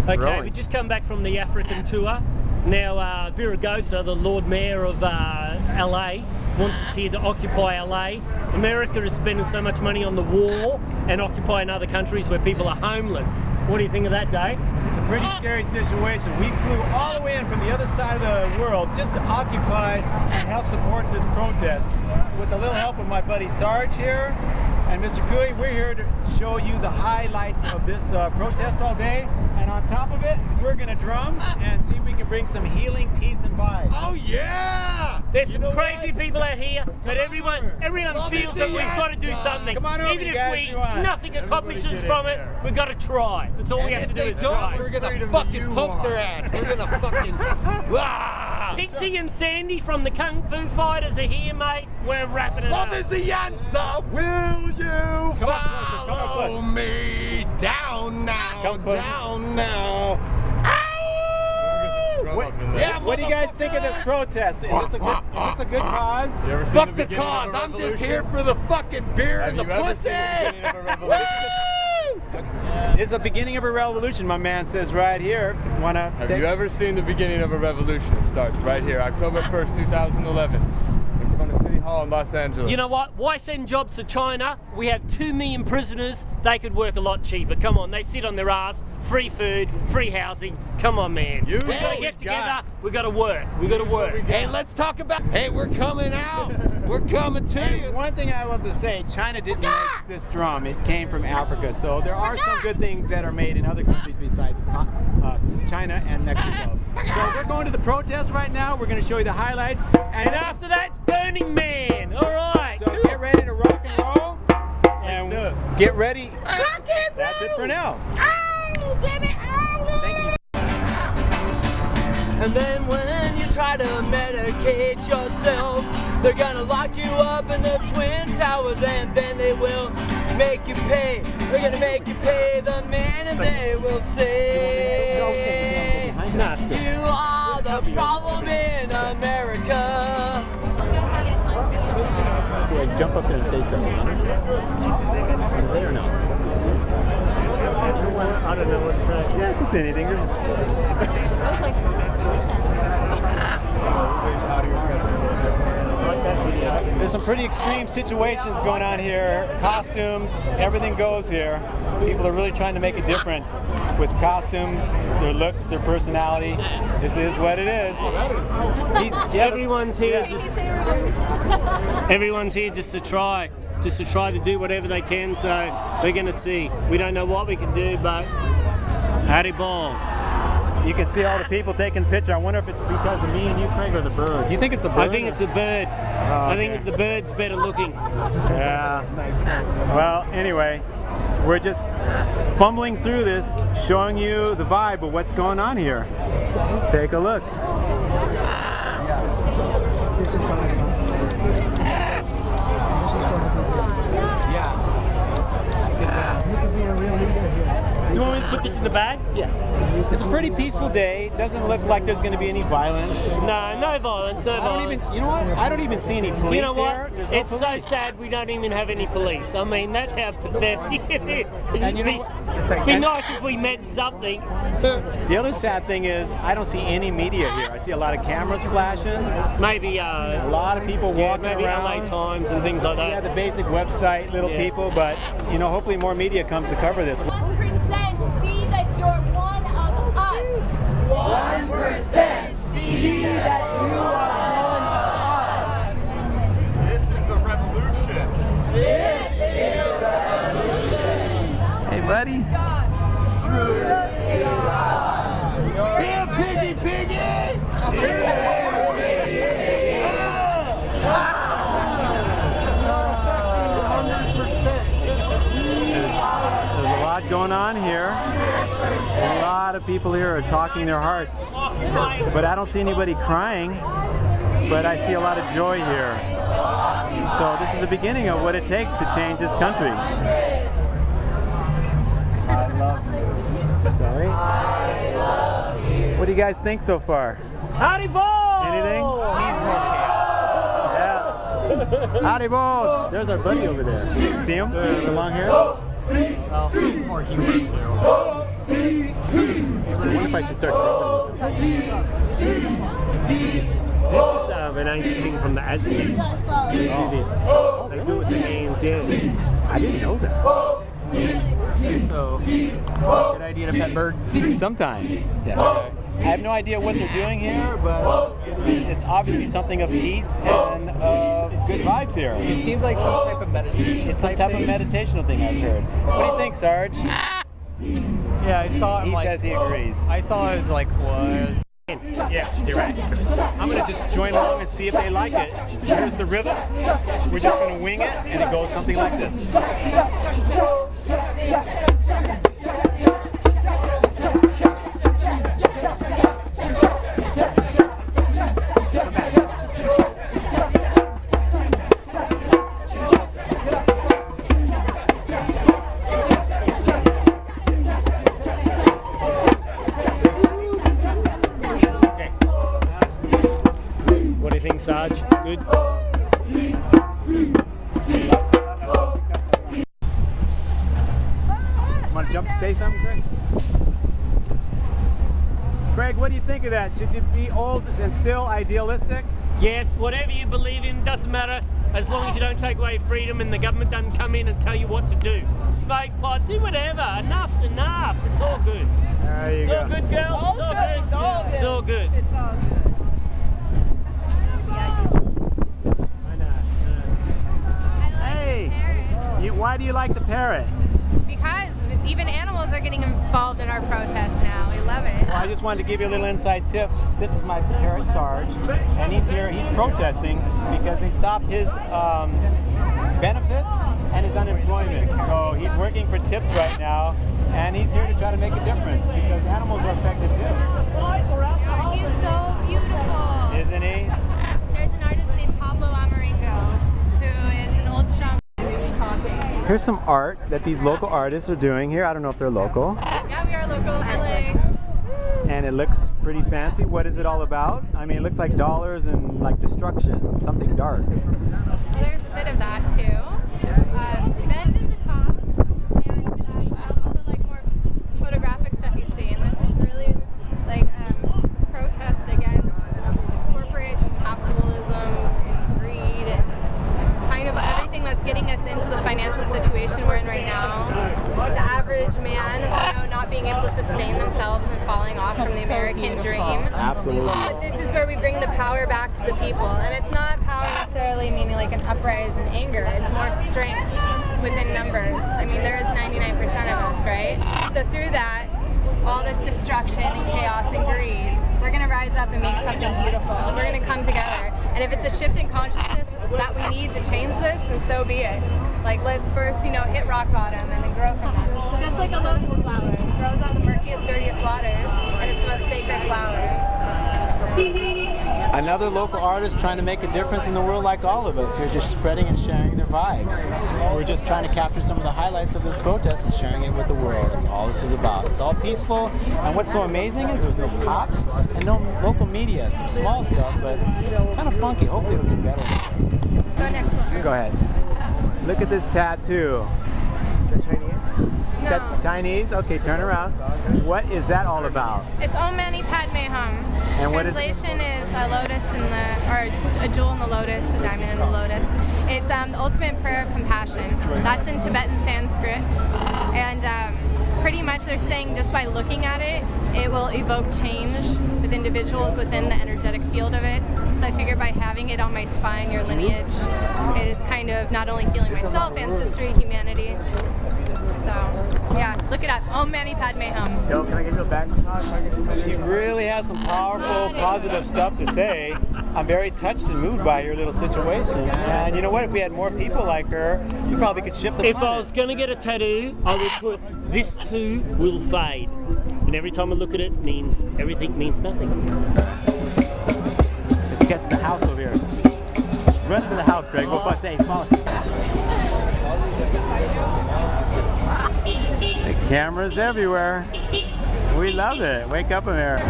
Okay, we just come back from the African tour. Now, Viragosa, the Lord Mayor of LA, wants us here to occupy LA. America is spending so much money on the war and occupying other countries where people are homeless. What do you think of that, Dave? It's a pretty scary situation. We flew all the way in from the other side of the world just to occupy and help support this protest. With a little help of my buddy Sarge here and Mr. Cooey, we're here to show you the highlights of this protest all day. And on top of it, we're going to drum and see if we can bring some healing, peace, and vibes. Oh yeah! There's some crazy people out here, but everyone feels that we've got to do something. Come on over, even guys, if nothing accomplishes from it, we've got to try. That's all we have to do is try. We're gonna fucking poke their ass. We're gonna fucking. Pixie and Sandy from the Kung Fu Fighters are here, mate. We're wrapping it up. What is the answer? Will you follow me down now? Down now. What do you guys think of this protest? Is this a good cause? Fuck the cause. I'm just here for the fucking beer and the pussy. This is the beginning of a revolution, my man says right here. Have you ever seen the beginning of a revolution? It starts right here, October 1st, 2011. In front of City Hall in Los Angeles. You know what? Why send jobs to China? We have 2 million prisoners. They could work a lot cheaper. Come on, they sit on their ass. Free food, free housing. Come on, man. We've got to get together. We've got to work. We've got to work. Hey, let's talk about. Hey, we're coming out. We're coming to you. One thing I love to say, China didn't make this drum. It came from Africa. So there are some good things that are made in other countries besides China and Mexico. So we're going to the protest right now. We're going to show you the highlights. And after that, Burning Man. All right. So get ready to rock and roll. And get ready. That's it for now. Thank you. And then when you try to medicate yourself, they're gonna lock you up in the Twin Towers, and then they will make you pay. They're gonna make you pay the man, and they will say, you are the problem in America. Jump up there and say something. Want to say or no? I don't know what to say. Yeah, just anything. There's some pretty extreme situations going on here. Costumes, everything goes here. People are really trying to make a difference with costumes, their looks, their personality. This is what it is. Everyone's here. Everyone's here just to try to do whatever they can. So we're going to see. We don't know what we can do, but howdy ball. You can see all the people taking pictures. I wonder if it's because of me and you, Craig, or the bird. Do you think it's the bird? I think it's the bird. Oh, okay. I think the bird's better looking. Yeah. Well, anyway, we're just fumbling through this, showing you the vibe of what's going on here. Take a look. You want me to put this in the bag? Yeah. It's a pretty peaceful day. It doesn't look like there's going to be any violence. No, no violence, no violence. You know what? I don't even see any police. You know what? Here. It's so sad we don't even have any police. I mean, that's how pathetic it is. And you know what? Be nice if we meant something. The other sad thing is I don't see any media here. I see a lot of cameras flashing. Maybe a lot of people walking maybe around. LA Times and things like that. Yeah, the basic website, little people, but you know, hopefully more media comes to cover this. 1% see that you're one of us. 1% see that you are one of us. This is the revolution. This is the revolution. Hey, buddy. Truth is God. Damn piggy piggy! There's a lot going on here. A lot of people here are talking their hearts. But I don't see anybody crying. But I see a lot of joy here. So this is the beginning of what it takes to change this country. I love you. Sorry. What do you guys think so far? Howdy ball! Anything? He's more chaos. Yeah. Howdy ball! There's our buddy over there. See him? The long hair? Well, more humor too. wonder if I should start growing This is an ancient thing from the Aztecs. They do this. They do it with their hands, yeah. I didn't know that. So, good idea to pet birds? Sometimes. Yeah. I have no idea what they're doing here, but it's obviously something of peace and of good vibes here. It seems like some type of meditation. It's some type of meditational thing I've heard. What do you think, Sarge? Yeah, I saw it. He says he agrees. I saw it like was. Yeah, you're right. I'm going to just join along and see if they like it. Here's the rhythm. We're just going to wing it, and it goes something like this. Sarge, good. Want to jump to say something, Greg? Greg, what do you think of that? Should you be old and still idealistic? Yes, whatever you believe in doesn't matter as long as you don't take away freedom and the government doesn't come in and tell you what to do. Smoke pot, do whatever. Enough's enough. It's all good. There you It's go. all good, girls. It's all good. It's all good. It's all good. It's all good. Why do you like the parrot? Because even animals are getting involved in our protests now. We love it. Well, I just wanted to give you a little inside tips. This is my parrot, Sarge, and he's here. He's protesting because they stopped his benefits and his unemployment. So he's working for tips right now, and he's here to try to make a difference because animals are affected too. He's so beautiful. Isn't he? There's an artist named Pablo Amaringo who is an old strong. Here's some art that these local artists are doing here. I don't know if they're local. Yeah, we are local, LA. And it looks pretty fancy. What is it all about? I mean, it looks like dollars and like destruction, something dark. Well, there's a bit of that too. Bend at the top, and all the like more photographic stuff you see. And this is really like protest against corporate capitalism and greed and kind of everything that's getting us into the financial situation we're in right now. The average man, not being able to sustain themselves and falling off from the American dream. Absolutely. But this is where we bring the power back to the people. And it's not power necessarily meaning like an uprising and anger. It's more strength within numbers. I mean, there is 99% of us, right? So through that, all this destruction and chaos and greed, we're going to rise up and make something beautiful. And we're going to come together. And if it's a shift in consciousness that we need to change this, then so be it. Like, let's first, hit rock bottom and then grow from that. Just like a lotus flower. It grows out of the murkiest, dirtiest waters, and it's the most sacred flower. Another local artist trying to make a difference in the world like all of us. Here just spreading and sharing their vibes. We're just trying to capture some of the highlights of this protest and sharing it with the world. That's all this is about. It's all peaceful, and what's so amazing is there's no cops and no local media. Some small stuff, but kind of funky. Hopefully it'll get better. Go next one. Go ahead. Look at this tattoo. Is that Chinese? No. Is that Chinese? Okay, turn around. What is that all about? It's Om Mani Padme Hum. And what is Translation is a lotus in the, or a jewel in the lotus, a diamond in the lotus. It's the ultimate prayer of compassion. That's in Tibetan Sanskrit. And pretty much they're saying just by looking at it, it will evoke change with individuals within the energetic field of it. So I figure by having it on my spine, your lineage, it is kind of not only healing myself, ancestry, humanity. So, yeah, look it up. Om Mani Padme Hum. Yo, can I give you a back massage? She really has some powerful, positive stuff to say. I'm very touched and moved by your little situation. And you know what? If we had more people like her, we probably could shift the If planet. I was going to get a tattoo, I would put this too will fade. And every time I look at it, means everything means nothing. Let's get to the house over here. Run to the house, Greg. Go first. Hey, follow. The cameras everywhere. We love it. Wake up in there.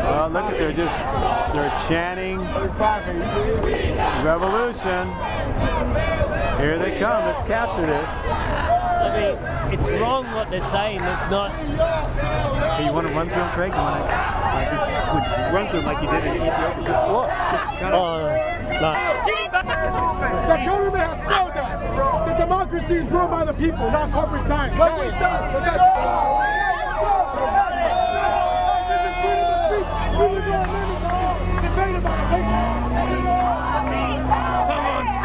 Oh, look at they're chanting revolution. Here they come. Let's capture this. I mean, it's wrong what they're saying. It's not. Hey, you want to run through him, Craig? You want to just run through him like you did in Ethiopia? What? No. The government has failed us. The democracy is ruled by the people, not corporate science. Corporate does. Someone's